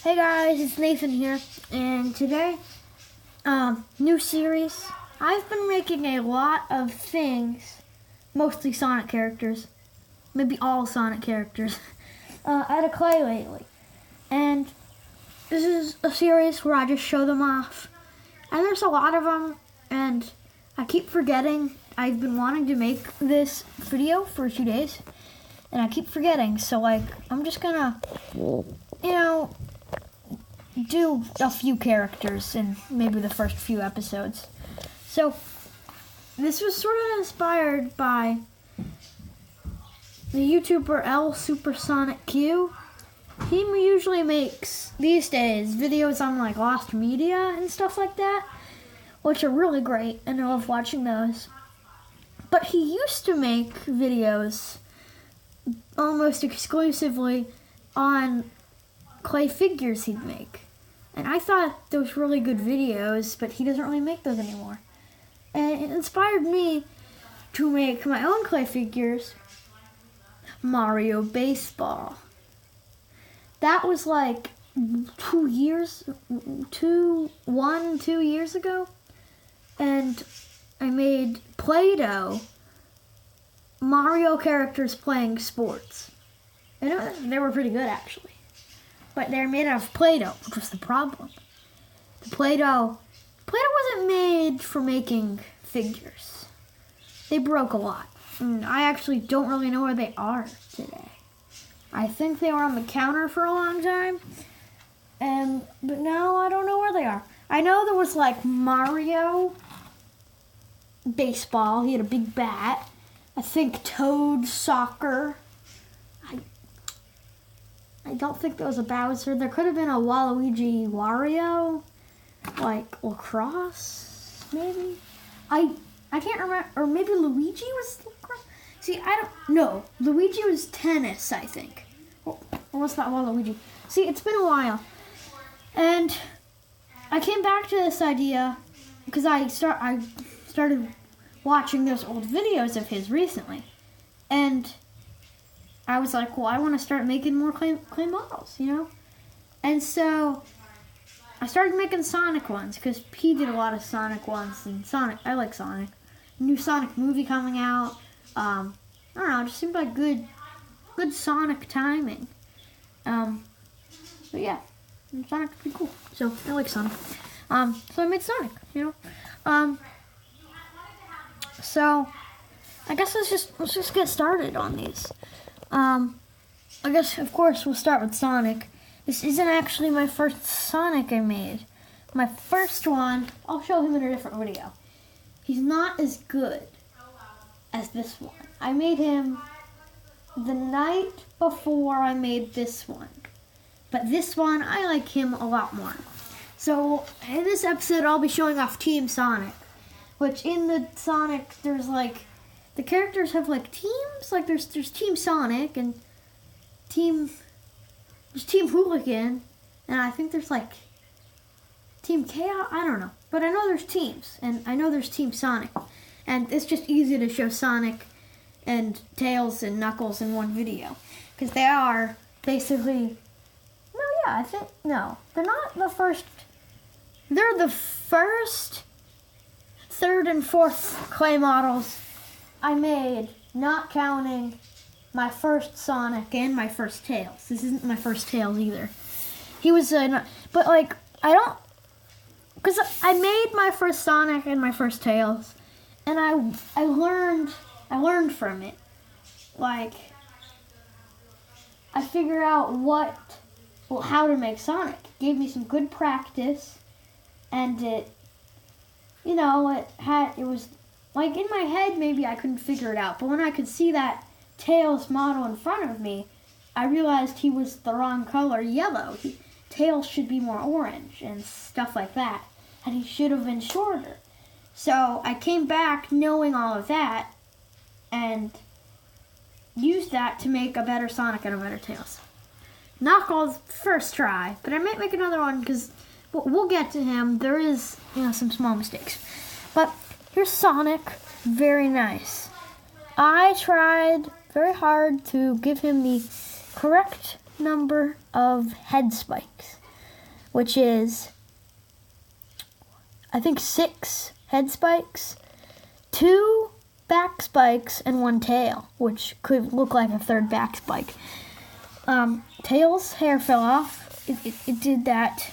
Hey guys, it's Nathan here, and today, new series. I've been making a lot of things, mostly Sonic characters, maybe all Sonic characters, out of clay lately. And this is a series where I just show them off. And there's a lot of them, and I keep forgetting. I've been wanting to make this video for a few days, and I keep forgetting. So, I'm just gonna, do a few characters in maybe the first few episodes. So, this was sort of inspired by the YouTuber L Supersonic Q. He usually makes, these days, videos on lost media and stuff like that, which are really great, and I love watching those. But he used to make videos almost exclusively on clay figures he'd make. And I thought those were really good videos, but he doesn't really make those anymore. And it inspired me to make my own clay figures, Mario Baseball. That was 2 years ago. And I made Play-Doh Mario characters playing sports. And they were pretty good, actually. But they're made out of Play-Doh, which was the problem. The Play-Doh wasn't made for making figures. They broke a lot. And I actually don't really know where they are today. I think they were on the counter for a long time. But now I don't know where they are. I know there was Mario Baseball. He had a big bat. I think Toad Soccer. I don't think there was a Bowser. There could have been a Waluigi Wario, lacrosse, maybe. I can't remember, or maybe Luigi was lacrosse. See, I don't know. Luigi was tennis, I think, or was that Waluigi? See, it's been a while, and I came back to this idea because I started watching those old videos of his recently, and I was like, well, I want to start making more clay models, And so I started making Sonic ones because he did a lot of Sonic ones. And I like Sonic. New Sonic movie coming out. I don't know, it just seemed like good Sonic timing. But yeah, Sonic's pretty cool. So I like Sonic. So I made Sonic, So I guess let's just get started on these. I guess, of course, we'll start with Sonic. This isn't actually my first Sonic I made. My first one, I'll show him in a different video. He's not as good as this one. I made him the night before I made this one. But this one, I like him a lot more. So, in this episode, I'll be showing off Team Sonic. Which, in the Sonic, there's the characters have teams. There's Team Sonic and there's Team Hooligan, and I think there's Team Chaos. I don't know, but I know there's teams, and I know there's Team Sonic, and it's just easy to show Sonic and Tails and Knuckles in one video because they are basically. They're not the first. They're the first, third, and fourth clay models I made, not counting my first Sonic and my first Tails. This isn't my first Tails either. He was, but I don't, because I made my first Sonic and my first Tails, and I learned from it. I figured out how to make Sonic. It gave me some good practice, and it was. In my head, maybe I couldn't figure it out. But when I could see that Tails model in front of me, I realized he was the wrong color, yellow. Tails should be more orange and stuff like that. And he should have been shorter. So I came back knowing all of that and used that to make a better Sonic and a better Tails. Knuckles, first try. But I might make another one because we'll get to him. There is, some small mistakes. But here's Sonic, very nice. I tried very hard to give him the correct number of head spikes. which is, I think, 6 head spikes, 2 back spikes, and 1 tail, which could look like a third back spike. Tail's hair fell off. It did that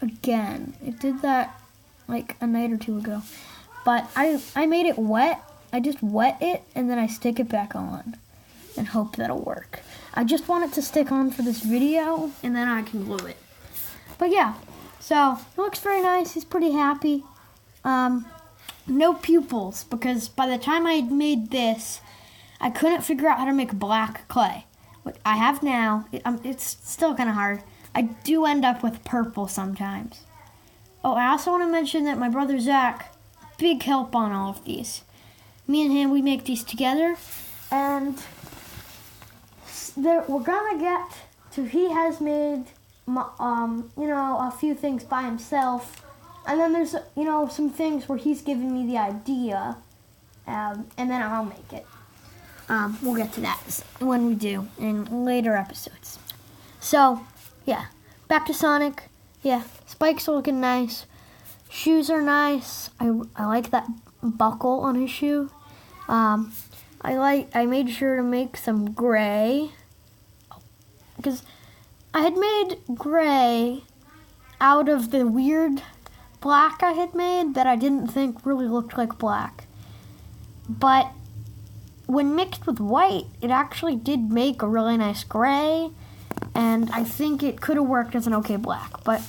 again. It did that like a night or 2 ago. But I made it wet. I just wet it and then I stick it back on and hope that'll work. I just want it to stick on for this video and then I can glue it. But yeah, so it looks very nice. He's pretty happy. No pupils, because by the time I made this, I couldn't figure out how to make black clay. What I have now, it's still kind of hard. I do end up with purple sometimes. Oh, I also want to mention that my brother Zach, big help on all of these. Me and him, we make these together, and we're gonna get to, he has made, a few things by himself, and then there's, some things where he's giving me the idea, and then I'll make it. We'll get to that when we do in later episodes. So, yeah, back to Sonic. Yeah, spikes are looking nice. Shoes are nice. I like that buckle on his shoe. I made sure to make some gray, because I had made gray out of the weird black I had made that I didn't think really looked like black. But when mixed with white, it actually did make a really nice gray, and I think it could have worked as an okay black. But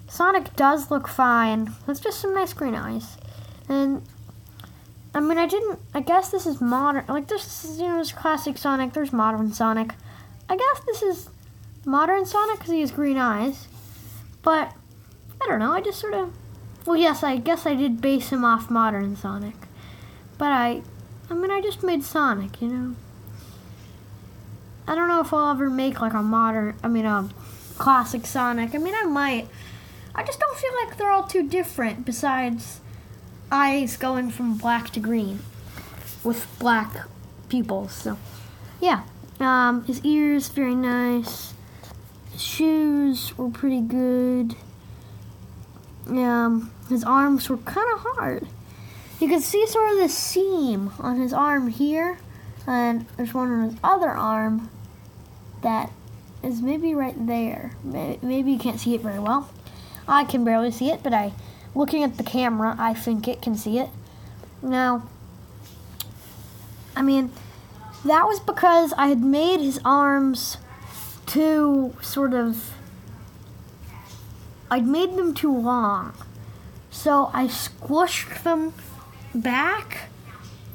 Sonic does look fine. It's just some nice green eyes. And I guess this is modern. Like, this is, this classic Sonic. There's modern Sonic. I guess this is modern Sonic because he has green eyes. But, I don't know. I just sort of, well, yes, I guess I did base him off modern Sonic. But I just made Sonic, I don't know if I'll ever make like a classic Sonic. I might. I just don't feel like they're all too different, besides eyes going from black to green with black pupils. So, yeah. His ears, very nice. His shoes were pretty good. His arms were kind of hard. You can see sort of the seam on his arm here, and there's one on his other arm that is maybe right there. Maybe you can't see it very well. I can barely see it, but looking at the camera, I think it can see it. Now, that was because I had made his arms I'd made them too long. So I squished them back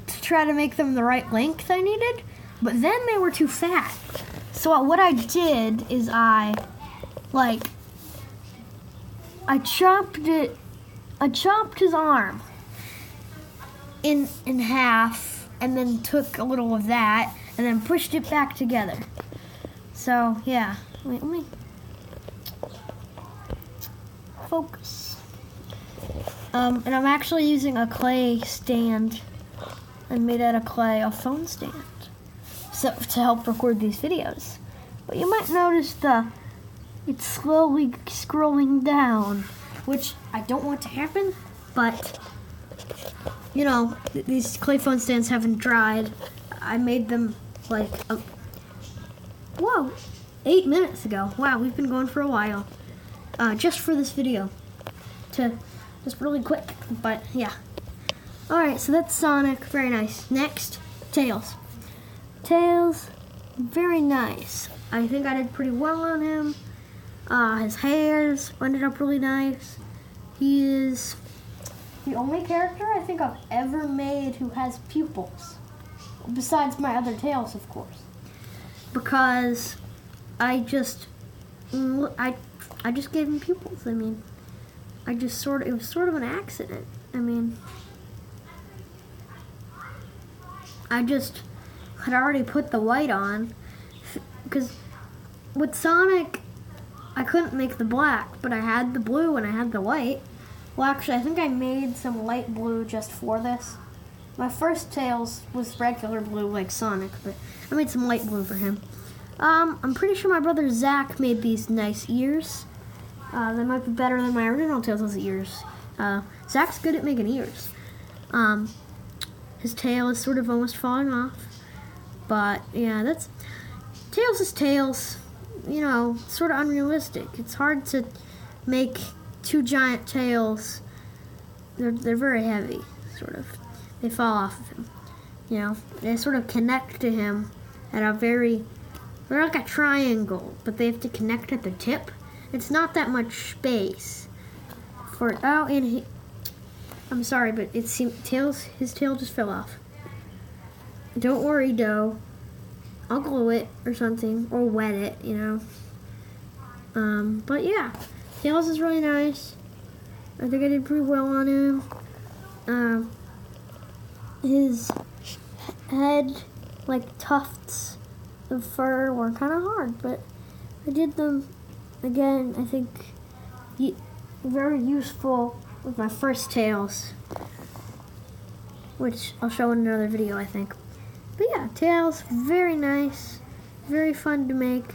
to try to make them the right length I needed, but then they were too fat. So what I did is I chopped his arm in half, and then took a little of that and then pushed it back together. So yeah, wait, let me focus. And I'm actually using a clay stand. I made out of clay, a phone stand, so to help record these videos. But you might notice it's slowly scrolling down, which I don't want to happen, but these clay phone stands haven't dried. I made them 8 minutes ago. Wow, we've been going for a while. Just for this video. Just really quick, but yeah. Alright, so that's Sonic, very nice. Next, Tails. Tails, very nice. I think I did pretty well on him. His hairs ended up really nice. He is the only character I think I've ever made who has pupils. Besides my other Tails, of course. Because I just gave him pupils. It was sort of an accident. I just had already put the white on, because with Sonic, I couldn't make the black, but I had the blue and I had the white. Well, actually, I think I made some light blue just for this. My first Tails was regular blue like Sonic, but I made some light blue for him. I'm pretty sure my brother Zach made these nice ears. They might be better than my original Tails' ears. Zach's good at making ears. His tail is sort of almost falling off. But, yeah, that's... Tails is Tails. You know, sort of unrealistic. It's hard to make two giant tails. They're very heavy, sort of. They fall off of him. You know, they sort of connect to him at a very... They're like a triangle, but they have to connect at the tip. It's not that much space for... Oh, and he... I'm sorry, but his tail just fell off. Don't worry, Doe. I'll glue it or something, or wet it, you know. But yeah, Tails is really nice. I think I did pretty well on him. His head, like tufts of fur, were kind of hard, but I did them again. I think very useful with my first Tails, which I'll show in another video, I think. But yeah, Tails, very nice, very fun to make.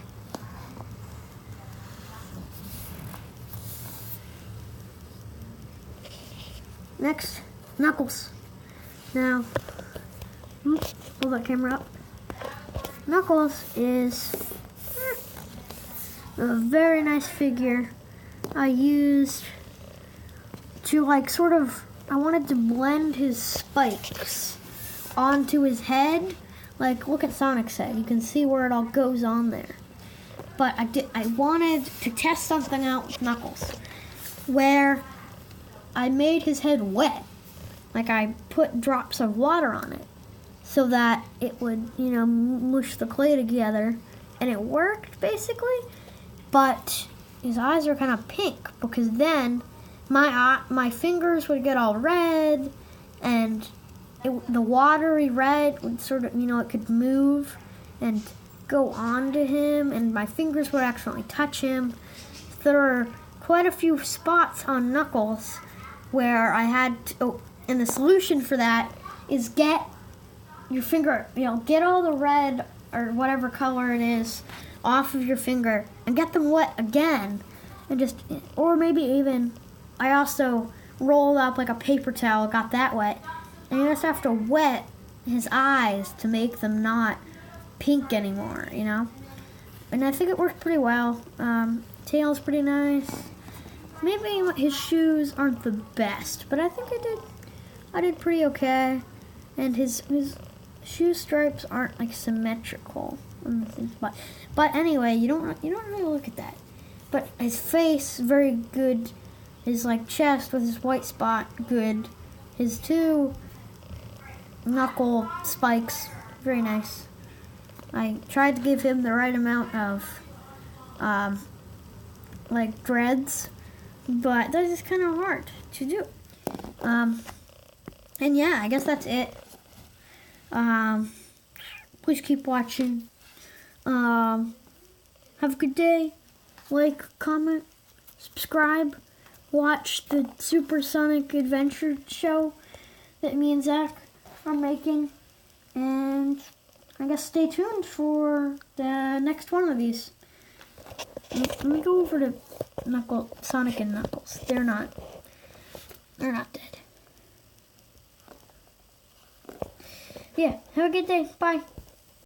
Next, Knuckles. Now, pull that camera up. Knuckles is a very nice figure I used to I wanted to blend his spikes onto his head. Like, look at Sonic's head. You can see where it all goes on there. But I wanted to test something out with Knuckles, where I made his head wet. Like, I put drops of water on it so that it would, you know, mush the clay together. And it worked, basically. But his eyes are kind of pink, because then my fingers would get all red, and the watery red would sort of, you know, it could move and go onto him, and my fingers would actually touch him. There are quite a few spots on Knuckles where I had to, and the solution for that is get your finger, you know, get all the red or whatever color it is off of your finger and get them wet again, and just, or maybe even, I also rolled up like a paper towel, got that wet, and you just have to wet his eyes to make them not pink anymore, you know? And I think it worked pretty well. Tail's pretty nice. Maybe his shoes aren't the best, but I think I did pretty okay. And his shoe stripes aren't like symmetrical. But anyway, you don't really look at that. But his face, very good. His like chest with his white spot, good. His two knuckle spikes, very nice. I tried to give him the right amount of like dreads, but that is kind of hard to do. And yeah, I guess that's it. Please keep watching. Have a good day. Like, comment, subscribe, watch the Supersonic Adventure show that me and Zach are making, and I guess stay tuned for the next one of these. Let me go over to Sonic and Knuckles. They're not dead. Yeah, have a good day. Bye.